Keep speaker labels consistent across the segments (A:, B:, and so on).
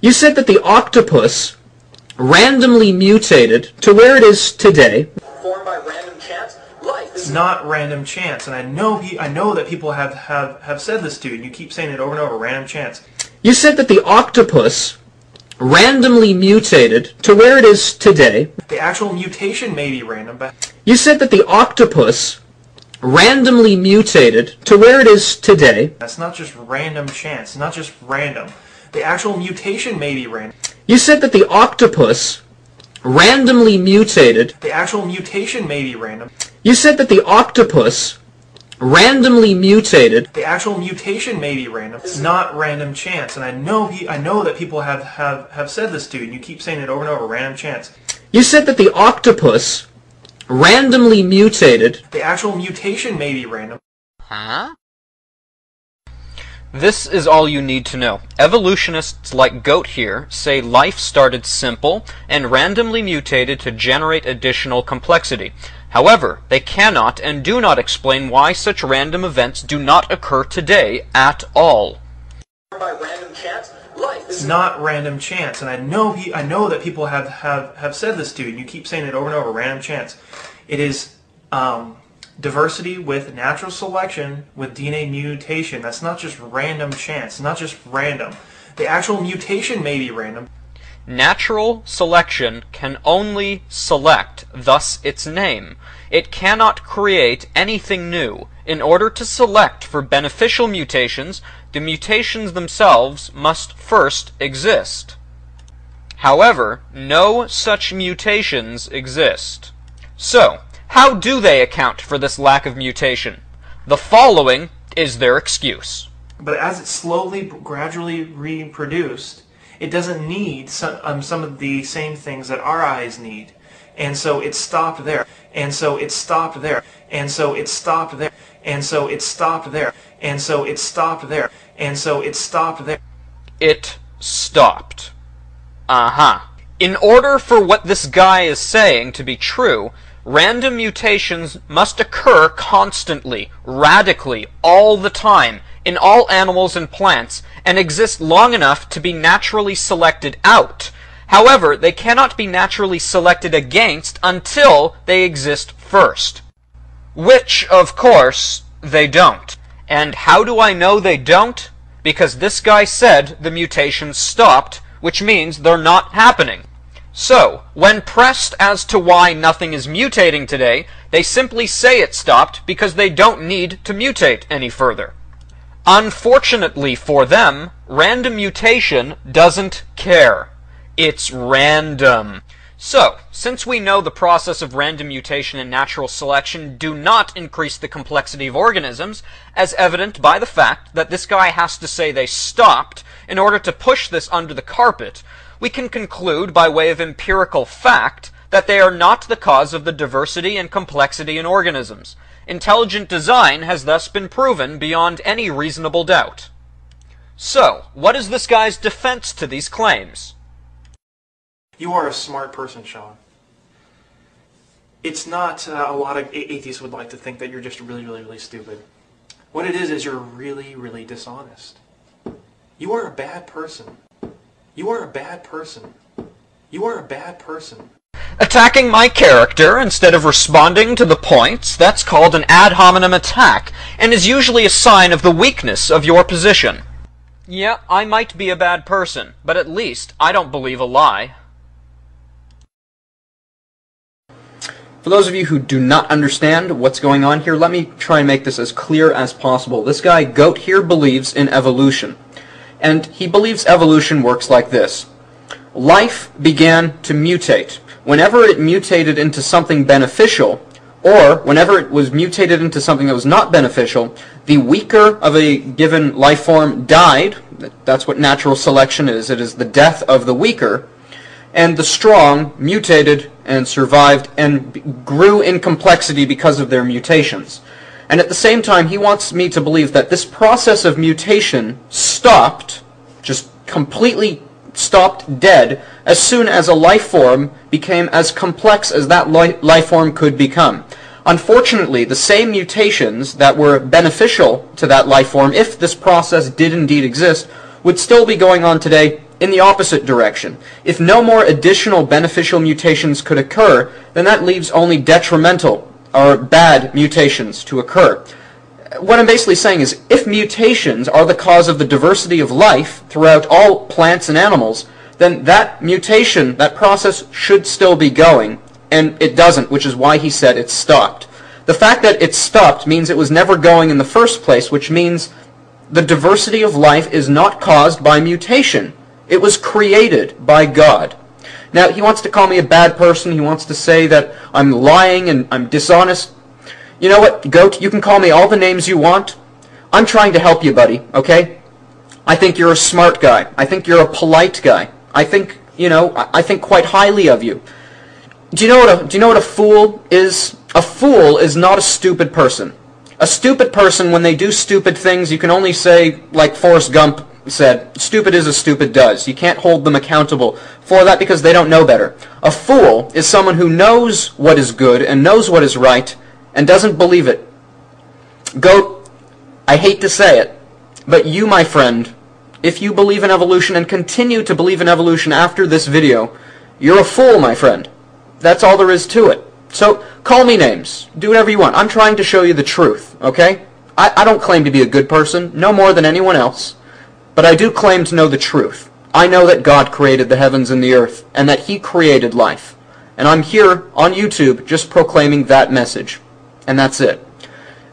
A: You said that the octopus randomly mutated to where it is today.
B: Formed by random chance. Life
C: It's not random chance, and I know that people have said this to you, and you keep saying it over and over, random chance.
A: You said that the octopus randomly mutated to where it is today.
C: The actual mutation may be random, but
A: You said that the octopus randomly mutated to where it is today.
C: that's not just random chance, not just random. The actual mutation may be random.
A: You said that the octopus randomly mutated.
C: The actual mutation may be random.
A: You said that the octopus randomly mutated.
C: The actual mutation may be random. It's not random chance, and I know that people have said this to you, and you keep saying it over and over, random chance.
A: You said that the octopus randomly mutated.
C: The actual mutation may be random.
D: Huh? This is all you need to know. Evolutionists like Goat here say life started simple and randomly mutated to generate additional complexity. However, they cannot and do not explain why such random events do not occur today at all.
B: by random chance. Life
C: It's not random chance, and I know that people have said this to you, and you keep saying it over and over, random chance. It is diversity with natural selection with DNA mutation. That's not just random chance, not just random. The actual mutation may be random.
D: Natural selection can only select, thus its name. It cannot create anything new. In order to select for beneficial mutations, the mutations themselves must first exist. However, no such mutations exist. So, how do they account for this lack of mutation? The following is their excuse.
C: But as it's slowly, gradually reproduced, it doesn't need some of the same things that our eyes need. And so it stopped there. And so it stopped there. And so it stopped there. And so it stopped there. And so it stopped there. And so it stopped there.
D: It stopped. In order for what this guy is saying to be true, random mutations must occur constantly, radically, all the time, in all animals and plants, and exist long enough to be naturally selected out. However, they cannot be naturally selected against until they exist first. Which, of course, they don't. And how do I know they don't? Because this guy said the mutations stopped, which means they're not happening. So, when pressed as to why nothing is mutating today, they simply say it stopped because they don't need to mutate any further. Unfortunately for them, random mutation doesn't care. It's random. So, since we know the process of random mutation and natural selection do not increase the complexity of organisms, as evident by the fact that this guy has to say they stopped in order to push this under the carpet, we can conclude by way of empirical fact that they are not the cause of the diversity and complexity in organisms. Intelligent design has thus been proven beyond any reasonable doubt. So, what is this guy's defense to these claims?
C: You are a smart person, Sean. It's not a lot of atheists would like to think that you're just really stupid. What it is you're really dishonest. You are a bad person. You are a bad person. You are a bad person.
D: Attacking my character instead of responding to the points, that's called an ad hominem attack, and is usually a sign of the weakness of your position. Yeah, I might be a bad person, but at least I don't believe a lie.
A: For those of you who do not understand what's going on here, let me try and make this as clear as possible. This guy, Goat, here believes in evolution. And he believes evolution works like this. Life began to mutate. Whenever it mutated into something beneficial, or whenever it was mutated into something that was not beneficial, the weaker of a given life form died. That's what natural selection is. It is the death of the weaker. And the strong mutated and survived and grew in complexity because of their mutations. And at the same time, he wants me to believe that this process of mutation stopped, just completely stopped dead, as soon as a life form became as complex as that life form could become. Unfortunately, the same mutations that were beneficial to that life form, if this process did indeed exist, would still be going on today in the opposite direction. If no more additional beneficial mutations could occur, then that leaves only detrimental or bad mutations to occur. What I'm basically saying is, if mutations are the cause of the diversity of life throughout all plants and animals, then that mutation, that process, should still be going, and it doesn't, which is why he said it stopped. The fact that it stopped means it was never going in the first place, which means the diversity of life is not caused by mutation. It was created by God. Now, he wants to call me a bad person. He wants to say that I'm lying and I'm dishonest. You know what, Goat? You can call me all the names you want. I'm trying to help you, buddy, okay? I think you're a smart guy. I think you're a polite guy. I think, I think quite highly of you. Do you know what a fool is? A fool is not a stupid person. A stupid person, when they do stupid things, you can only say, like Forrest Gump said, stupid is as stupid does. You can't hold them accountable for that because they don't know better. A fool is someone who knows what is good and knows what is right and doesn't believe it. Goat, I hate to say it, but you, my friend, if you believe in evolution and continue to believe in evolution after this video, you're a fool, my friend. That's all there is to it. So, call me names. Do whatever you want. I'm trying to show you the truth, okay? I don't claim to be a good person, no more than anyone else, but I do claim to know the truth. I know that God created the heavens and the earth, and that He created life. And I'm here on YouTube just proclaiming that message. And that's it.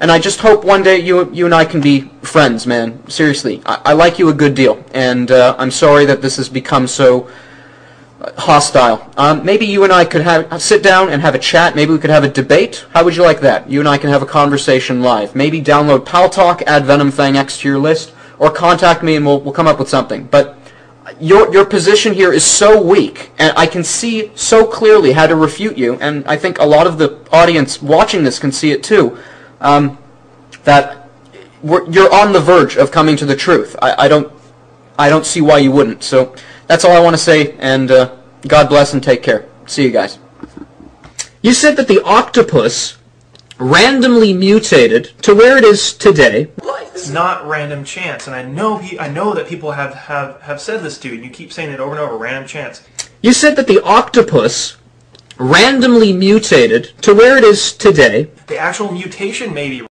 A: And I just hope one day you and I can be friends, man. Seriously, I like you a good deal, and I'm sorry that this has become so hostile. Maybe you and I could sit down and have a chat. Maybe we could have a debate. How would you like that? You and I can have a conversation live. Maybe download Paltalk, add VenomFang to your list, or contact me and we'll come up with something. But your position here is so weak, and I can see so clearly how to refute you, and I think a lot of the audience watching this can see it too, that you're on the verge of coming to the truth. I don't see why you wouldn't. So that's all I want to say, and God bless and take care. See you guys. You said that the octopus randomly mutated to where it is today.
C: It's not random chance, and I know that people have said this to you, and you keep saying it over and over, random chance.
A: You said that the octopus randomly mutated to where it is today.
C: The actual mutation may be